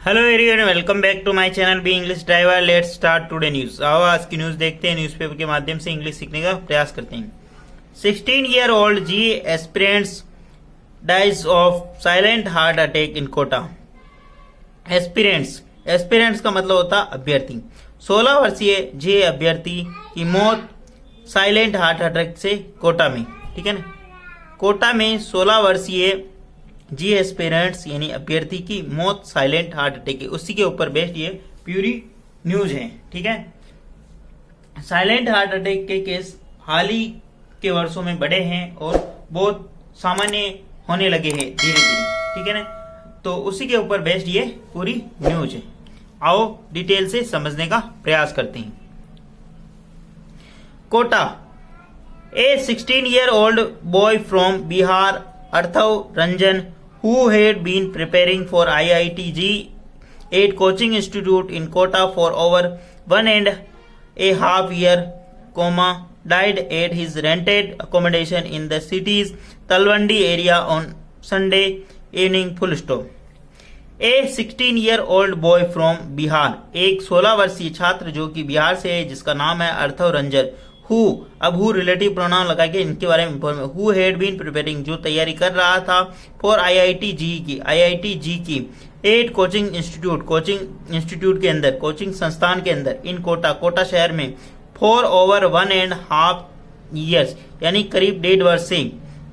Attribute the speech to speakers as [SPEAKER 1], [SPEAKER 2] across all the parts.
[SPEAKER 1] Hello everyone, welcome back to my channel be English driver. Let's start today news. आओ आज की news देखते हैं। न्यूज़पेपर के माध्यम से इंग्लिश सीखने का प्रयास करते हैं। 16-year-old JEE aspirants dies of silent heart attack in Kota. Aspirants का मतलब होता अभ्यर्थी। 16 वर्षीय जे अभ्यर्थी की मौत साइलेंट हार्ट अटैक से कोटा में, ठीक है ना। कोटा में 16 वर्षीय जी एस्पिरेंट्स यानी अभ्यर्थी की मौत साइलेंट हार्ट अटैक है, उसी के ऊपर बेस्ड ये प्यूरी न्यूज है, ठीक है। साइलेंट हार्ट अटैक के केस हाल ही के वर्षों में बढ़े हैं और बहुत सामान्य होने लगे हैं धीरे धीरे, ठीक है ना। तो उसी के ऊपर बेस्ड ये पूरी न्यूज है। आओ डिटेल से समझने का प्रयास करते हैं। कोटा, ए 16-year-old boy from Bihar, Arthav Ranjan, who had been preparing for IIT JEE coaching institute in Kota for over 1.5 years, died at his rented accommodation in the city's Talwandi area on Sunday evening, full stop. A 16-year-old boy from Bihar, एक 16 वर्षीय छात्र जो कि बिहार से है, जिसका नाम है अर्थव रंजन। हु, अब हु रिलेटिव प्रोनाउन लगा के इनके बारे में information. Who had been preparing, जो तैयारी कर रहा था, फॉर IIT जी की 8 कोचिंग इंस्टीट्यूट के अंदर, कोचिंग संस्थान के अंदर, इन कोटा शहर में, फॉर ओवर 1.5 years यानी करीब 1.5 वर्ष से,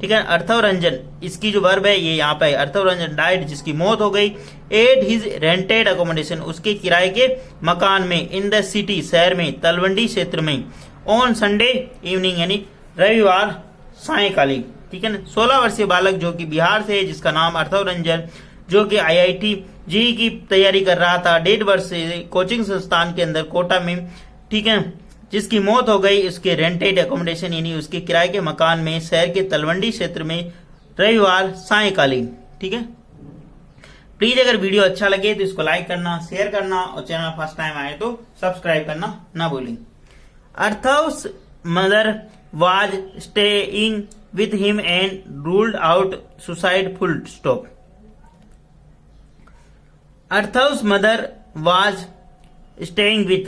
[SPEAKER 1] ठीक है। अर्थव रंजन, इसकी जो वर्ब है ये यहाँ पे, अर्थव रंजन डाइड, जिसकी मौत हो गई, एट हिज रेंटेड अकोमोडेशन, उसके किराए के मकान में, इन द सिटी, शहर में, तलवंडी क्षेत्र में, ऑन संडे इवनिंग यानी रविवार सायंकालीन, ठीक है ना। 16 वर्षीय बालक जो कि बिहार से है, जिसका नाम अर्थव रंजन, जो कि IIT JEE की तैयारी कर रहा था 1.5 वर्ष से कोचिंग संस्थान के अंदर कोटा में, ठीक है, जिसकी मौत हो गई उसके रेंटेड अकोमोडेशन यानी उसके किराए के मकान में, शहर के तलवंडी क्षेत्र में, रविवार सायंकालीन, ठीक है। प्लीज अगर वीडियो अच्छा लगे तो इसको लाइक करना, शेयर करना और चैनल फर्स्ट टाइम आए तो सब्सक्राइब करना ना भूलें। Arthav's mother was staying with him and ruled out suicide, full stop. Arthav's mother was staying with,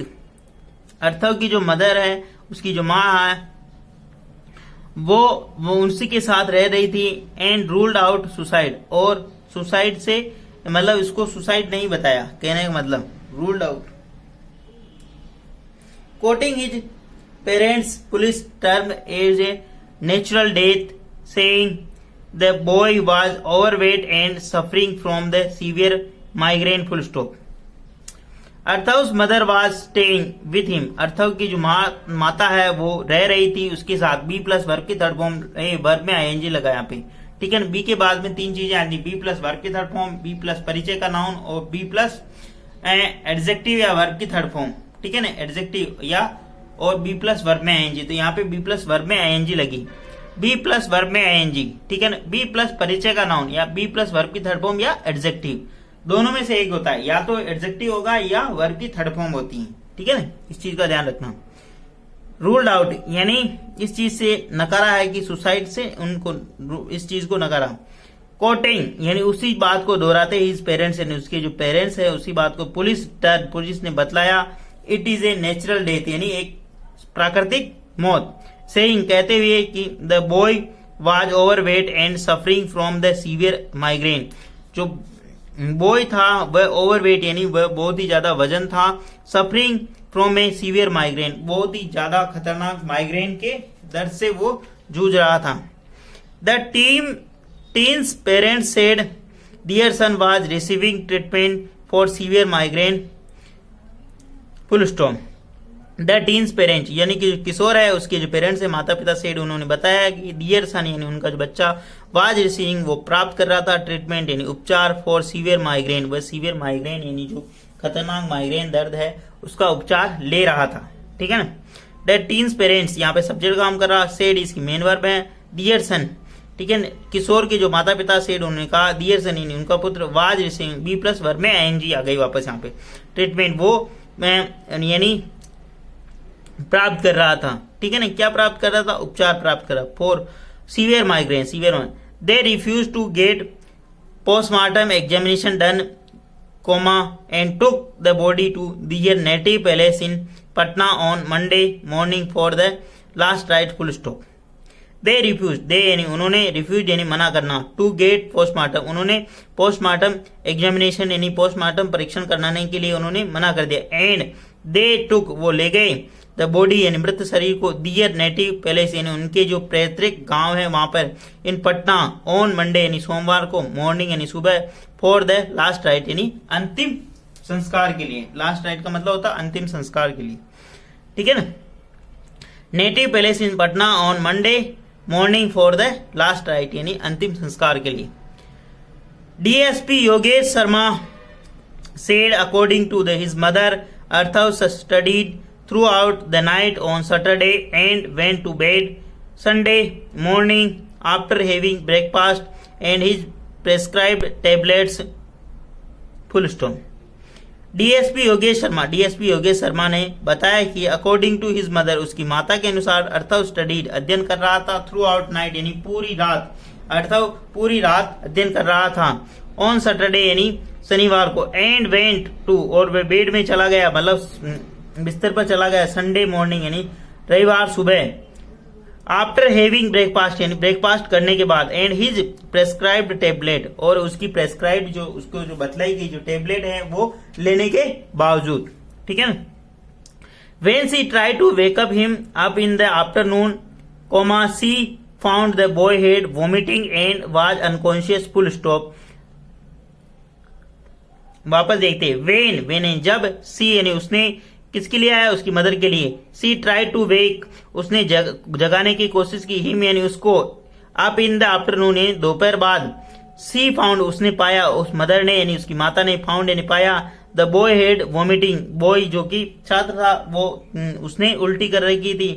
[SPEAKER 1] अर्थव की जो मदर है, उसकी जो माँ है, वो उसी के साथ रह रही थी, एंड रूल्ड आउट सुसाइड, और सुसाइड से मतलब इसको सुसाइड नहीं बताया, कहने का मतलब ruled out. Coating his parents police term as a natural death, saying the boy was overweight and suffering from the severe migraine, full stop. अर्थव्स mother was staying with him, अर्थव की जो माता है वो रह रही थी उसके साथ। बी प्लस वर्ब की थर्ड फॉर्म, वर्ब में ING लगा यहाँ पे, ठीक है ना। बी के बाद में 3 चीजें आती, बी प्लस वर्ब की थर्ड फॉर्म, बी प्लस परिचय का नाउन, और बी प्लस एडजेक्टिव या वर्ब की थर्ड फॉर्म, ठीक है ना, एडजेक्टिव या, और बी प्लस वर्ब में ING। तो यहाँ पे बी प्लस वर्ब में ING लगी, बी प्लस वर्ब में ING, ठीक है ना। बी प्लस परिचय का नाउन या बी प्लस वर्ब की थर्ड फॉर्म या एडजेक्टिव, दोनों में से एक होता है, या तो एडजेक्टिव होगा या वर्ब की थर्ड फॉर्म होती है, ठीक है ना। इस चीज का ध्यान रखना। रूल्ड आउट यानी इस चीज से नकारा है कि सुसाइड से उनको, इस चीज को नकारा। कोटिंग यानी उसी बात को दोहराते ही पेरेंट्स यानी उसके जो पेरेंट्स है उसी बात को पुलिस ने बतलाया, it is a natural death यानी एक प्राकृतिक मौत। सेइंग कहते हुए कि the boy was overweight and suffering from the severe migraine, जो बॉय था वह ओवरवेट यानी वह बहुत ही ज्यादा वजन था, suffering from A severe migraine, बहुत ही ज्यादा खतरनाक माइग्रेन के दर्द से वो जूझ रहा था। The teen's parents said dear son was receiving treatment for severe migraine, full stop. The teen's parents यानी कि किशोर है उसके जो पेरेंट्स है, माता पिता सेड उन्होंने बताया कि डियर सन यानी उनका जो बच्चा, वाज रिसीविंग वो प्राप्त कर रहा था, ट्रीटमेंट यानी उपचार, फॉर सीवियर माइग्रेन वह सीवियर माइग्रेन यानी जो खतरनाक माइग्रेन दर्द है उसका उपचार ले रहा था, ठीक है ना। द टीन्स पेरेंट्स यहाँ पे सब्जेक्ट काम कर रहा, सेड इसकी मेन वर्ब है, डियर सन, ठीक है। किशोर के जो माता पिता सेड उन्होंने कहा, डियर सन यानी उनका पुत्र, was receiving be plus verb में ING आ गई वापस यहाँ पे, ट्रीटमेंट वो यानी प्राप्त कर रहा था, ठीक है ना। क्या प्राप्त कर रहा था? उपचार प्राप्त कर रहा, for severe migraine, they refuse to get postmortem examination done and took the body to their native palace in Patna on Monday morning for the last rite full stop. They refused, they यानी उन्होंने refused यानी मना करना, to get postmortem, उन्होंने postmortem examination यानी postmortem परीक्षण कराने के लिए उन्होंने मना कर दिया, and they took, वो ले गए द बॉडी यानी मृत शरीर को दियर नेटिव पैलेस यानी उनके जो पैतृक गांव है वहां पर इन पटना ऑन मंडे यानी सोमवार को मॉर्निंग यानी सुबह फॉर द लास्ट राइट यानी अंतिम संस्कार के लिए। लास्ट राइट का मतलब होता है अंतिम संस्कार के लिए, ठीक है ना। Native palace in Patna on Monday morning for the last right यानी अंतिम संस्कार के लिए। DSP Yogesh Sharma said according to his mother Arthav studied throughout the night on Saturday and went to bed Sunday morning after having breakfast and his prescribed tablets full stop. DSP Yogesh Sharma ने बताया कि according to his mother उसकी माता के अनुसार अर्थव studied अध्ययन कर रहा था थ्रू आउट नाइट यानी पूरी रात, अर्थव पूरी रात अध्ययन कर रहा था ऑन सैटरडे यानी शनिवार को एंड वेंट टू और वह बेड में चला गया मतलब बिस्तर पर चला गया संडे मॉर्निंग यानी रविवार सुबह आफ्टर हैविंग ब्रेकफास्ट यानी ब्रेकफास्ट करने के बाद एंड हिज प्रेस्क्राइब्ड टेबलेट और उसकी प्रेस्क्राइब्ड जो उसको जो बतलाई गई जो टेबलेट है वो लेने के बावजूद, ठीक है ना। When she try to wake up him up in the afternoon she found the boy had vomiting and was unconscious full stop. वापस देखते हैं वेन जब सी यानी उसने किसके लिए आया उसकी मदर के लिए, सी ट्राई टू वेक उसने जगाने की कोशिश की हिम यानी उसको अप इन द आफ्टरनून यानी दोपहर बाद, सी फाउंड उसने पाया उस मदर ने यानी उसकी माता ने फाउंड यानी पाया the boy head vomiting boy जो कि छात्र था वो उसने उल्टी कर रखी थी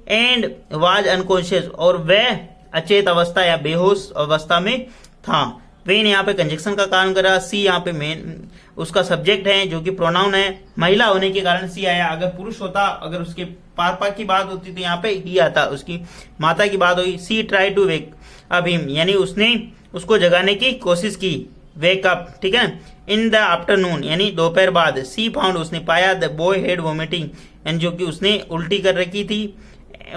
[SPEAKER 1] एंड वाज अनकॉन्शियस और वह अचेत अवस्था या बेहोश अवस्था में था। वेन यहाँ पे कंजक्शन का काम करा, सी यहाँ पे मेन उसका सब्जेक्ट है जो कि प्रोनाउन है, महिला होने के कारण सी आया। अगर पुरुष होता अगर उसके पापा की बात होती तो यहाँ पे ही आता, उसकी माता की बात हुई। She try to wake up him यानी उसने उसको जगाने की कोशिश की, वेक अप, ठीक है। इन द आफ्टरनून यानी दोपहर बाद, सी फाउंड उसने पाया द बॉय हेड वॉमिटिंग यानी जो कि उसने उल्टी कर रखी थी,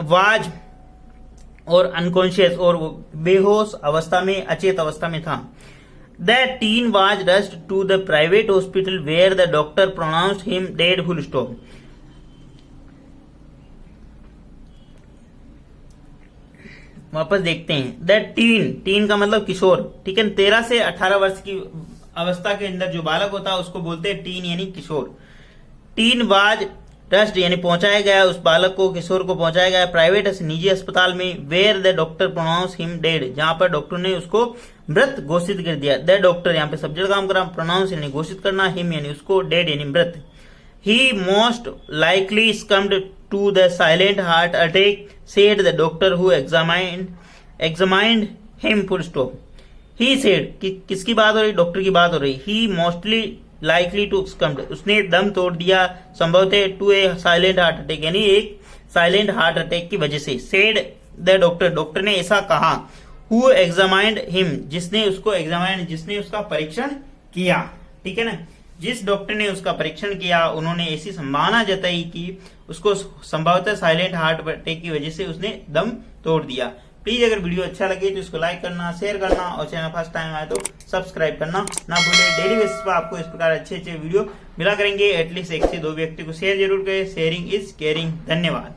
[SPEAKER 1] वाज और अनकॉन्शियस और बेहोश अवस्था में अचेत अवस्था में था। The teen was rushed to the private hospital where the doctor pronounced him dead full stop. वापस देखते हैं द टीन का मतलब किशोर, ठीक है। 13 से 18 वर्ष की अवस्था के अंदर जो बालक होता है उसको बोलते हैं टीन यानी किशोर। टीन वाज रश्ड यानी पहुंचाया गया उस बालक को किशोर को पहुंचाया गया प्राइवेट निजी अस्पताल में, where the doctor pronounce him dead जहां पर डॉक्टर ने उसको मृत घोषित कर दिया। द डॉक्टर यहाँ पे सब्जेक्ट काम करा, प्रोनाउंस यानी घोषित करना, हिम यानी उसको, डेड यानी मृत। He most likely succumbed to the silent heart attack said the doctor who examined him full stop. He said किसकी बात हो रही, डॉक्टर की बात हो रही। He mostly likely to succumbed उसने दम तोड़ दिया संभवतः to a silent heart attack यानी एक साइलेंट हार्ट अटैक की वजह से। सेड द डॉक्टर ने ऐसा कहा। हु एग्जामाइंड हिम जिसने उसको एग्जामाइंड जिसने उसका परीक्षण किया, ठीक है ना। जिस डॉक्टर ने उसका परीक्षण किया उन्होंने ऐसी संभावना जताई कि उसको संभवतः साइलेंट हार्ट अटैक की वजह से उसने दम तोड़ दिया। प्लीज अगर वीडियो अच्छा लगे तो इसको लाइक करना, शेयर करना और चैनल फर्स्ट टाइम आए तो सब्सक्राइब करना ना भूलें। डेली बेसिस पर आपको इस प्रकार अच्छे अच्छे वीडियो मिला करेंगे। एटलीस्ट 1 से 2 व्यक्ति को शेयर जरूर करें। Sharing is caring. धन्यवाद।